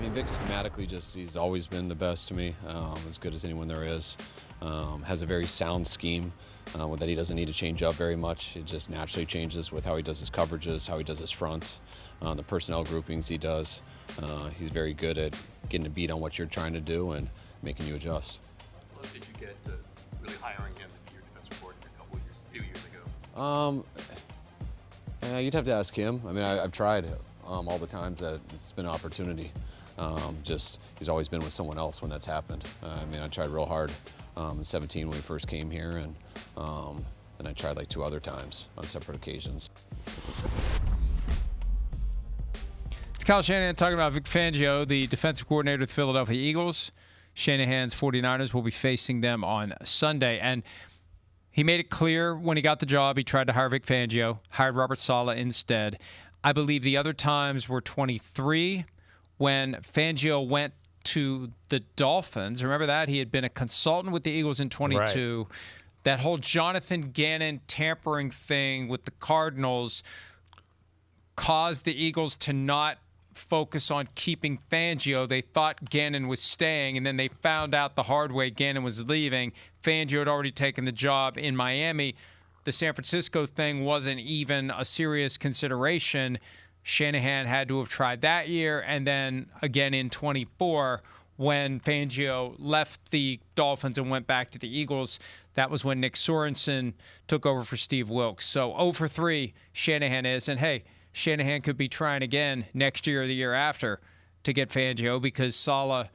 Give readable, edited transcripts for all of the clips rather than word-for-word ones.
mean, Vic schematically he's always been the best to me, as good as anyone there is. Has a very sound scheme that he doesn't need to change up very much. It just naturally changes with how he does his coverages, how he does his fronts, the personnel groupings he does. He's very good at getting a beat on what you're trying to do and making you adjust. What did you get to really hiring him to be your defensive coordinator a few years ago? You'd have to ask him. I mean, I've tried all the times that it's been an opportunity. He's always been with someone else when that's happened. I mean, I tried real hard in 17 when we first came here, and I tried like 2 other times on separate occasions. It's Kyle Shanahan talking about Vic Fangio, the defensive coordinator of the Philadelphia Eagles. Shanahan's 49ers will be facing them on Sunday. And he made it clear when he got the job, he tried to hire Vic Fangio, hired Robert Saleh instead. I believe the other times were 23 when Fangio went to the Dolphins. Remember that? He had been a consultant with the Eagles in 22. Right. That whole Jonathan Gannon tampering thing with the Cardinals caused the Eagles to not focus on keeping Fangio. They thought Gannon was staying, and then they found out the hard way Gannon was leaving. Fangio had already taken the job in Miami. The San Francisco thing wasn't even a serious consideration. Shanahan had to have tried that year, and then again in 24 when Fangio left the Dolphins and went back to the Eagles. That was when Nick Sorensen took over for Steve Wilkes. So 0 for 3 Shanahan is, and hey, Shanahan could be trying again next year or the year after to get Fangio because Saleh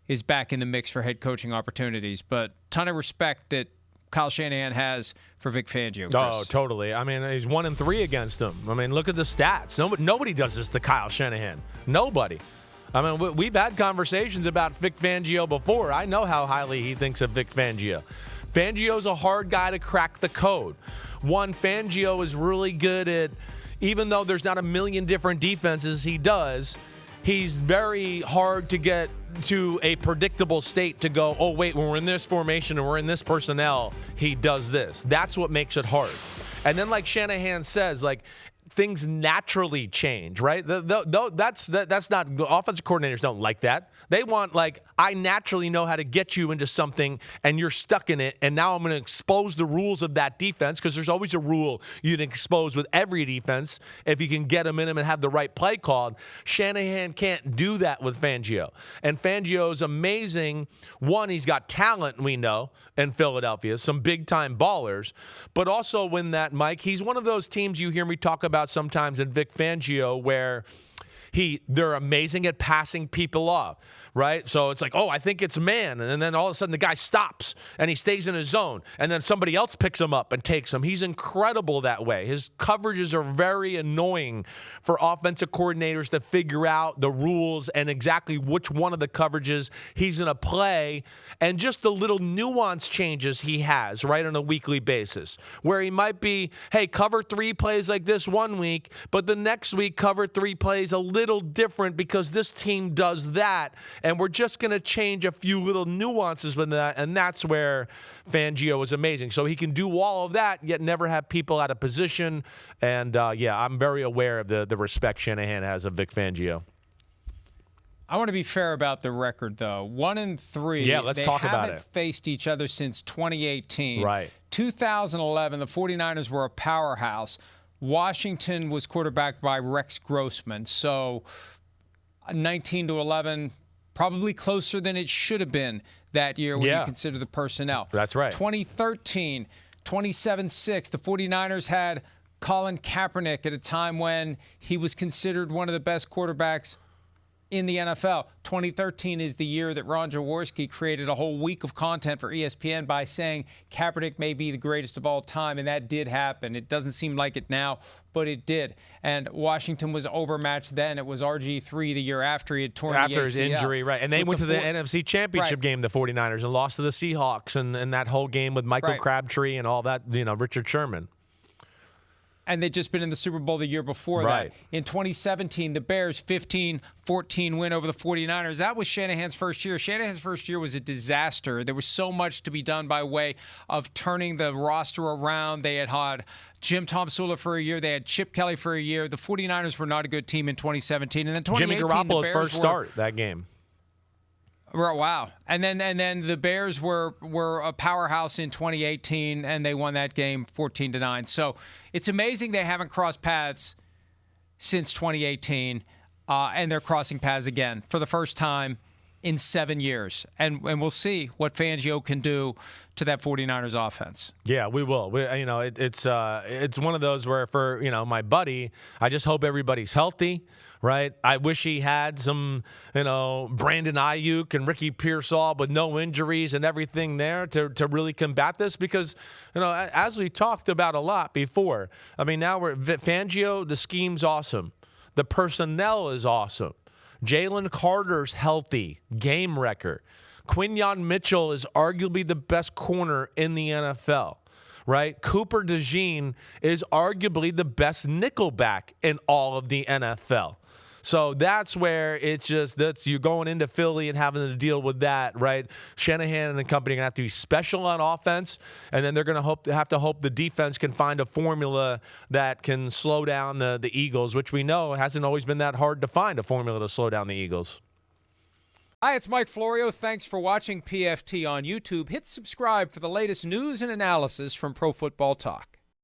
is back in the mix for head coaching opportunities. But ton of respect that Kyle Shanahan has for Vic Fangio. Chris. Oh, totally. I mean, he's 1-3 against him. I mean, look at the stats. Nobody does this to Kyle Shanahan. Nobody. I mean, we've had conversations about Vic Fangio before. I know how highly he thinks of Vic Fangio. Fangio's a hard guy to crack the code. Fangio is really good at, even though there's not a million different defenses he's very hard to get to a predictable state to go, oh, wait, when we're in this formation and we're in this personnel, he does this. That's what makes it hard. And then like Shanahan says, like, things naturally change, right? That's not, offensive coordinators don't like that. They want, like, I naturally know how to get you into something and you're stuck in it, and now I'm going to expose the rules of that defense, because there's always a rule you can expose with every defense if you can get them in them and have the right play called. Shanahan can't do that with Fangio. And Fangio's amazing. One, he's got talent, we know, in Philadelphia, some big-time ballers. But also when that, Mike, he's one of those teams you hear me talk about sometimes in Vic Fangio where they're amazing at passing people off, right? So it's like, oh, I think it's man. And then all of a sudden the guy stops and he stays in his zone. And then somebody else picks him up and takes him. He's incredible that way. His coverages are very annoying for offensive coordinators to figure out the rules and exactly which one of the coverages he's going to play. And just the little nuance changes he has, right, on a weekly basis. Where he might be, hey, cover 3 plays like this one week, but the next week cover 3 plays a little different because this team does that, and we're just going to change a few little nuances with that, and that's where Fangio is amazing. So he can do all of that, yet never have people out of position, and I'm very aware of the respect Shanahan has of Vic Fangio. I want to be fair about the record, though. 1-3. Yeah, let's talk about it. They haven't faced each other since 2018. Right. 2011, the 49ers were a powerhouse. Washington was quarterbacked by Rex Grossman. So 19-11, probably closer than it should have been that year when you consider the personnel. That's right. 2013, 27-6, the 49ers had Colin Kaepernick at a time when he was considered one of the best quarterbacks in the NFL. 2013 is the year that Ron Jaworski created a whole week of content for ESPN by saying Kaepernick may be the greatest of all time, and that did happen. It doesn't seem like it now, but it did. And Washington was overmatched then. It was RG3 the year after he had torn the ACL. After his injury, right. And they went to the NFC Championship game, the 49ers, and lost to the Seahawks, and that whole game with Michael Crabtree and all that, Richard Sherman. and they'd just been in the Super Bowl the year before Right. that. In 2017, the Bears 15-14 win over the 49ers. That was Shanahan's first year. Shanahan's first year was a disaster. There was so much to be done by way of turning the roster around. They had Jim Tom Sula for a year. They had Chip Kelly for a year. The 49ers were not a good team in 2017. And then 2018, Jimmy Garoppolo's the Bears first start that game. Wow. And then the Bears were a powerhouse in 2018, and they won that game 14-9. So it's amazing they haven't crossed paths since 2018, and they're crossing paths again for the first time in 7 years. And we'll see what Fangio can do to that 49ers offense. Yeah, we will. It's one of those where for, my buddy, I just hope everybody's healthy, right? I wish he had some, Brandon Ayuk and Ricky Pearsall with no injuries and everything there to really combat this because, as we talked about a lot before, now we're Fangio, the scheme's awesome. The personnel is awesome. Jalen Carter's healthy, game wrecker. Quinyon Mitchell is arguably the best corner in the NFL, right? Cooper DeJean is arguably the best nickelback in all of the NFL. So that's where you're going into Philly and having to deal with that, right? Shanahan and company are going to have to be special on offense, and then they're going to have to hope the defense can find a formula that can slow down the Eagles, which we know hasn't always been that hard to find a formula to slow down the Eagles. Hi, it's Mike Florio. Thanks for watching PFT on YouTube. Hit subscribe for the latest news and analysis from Pro Football Talk.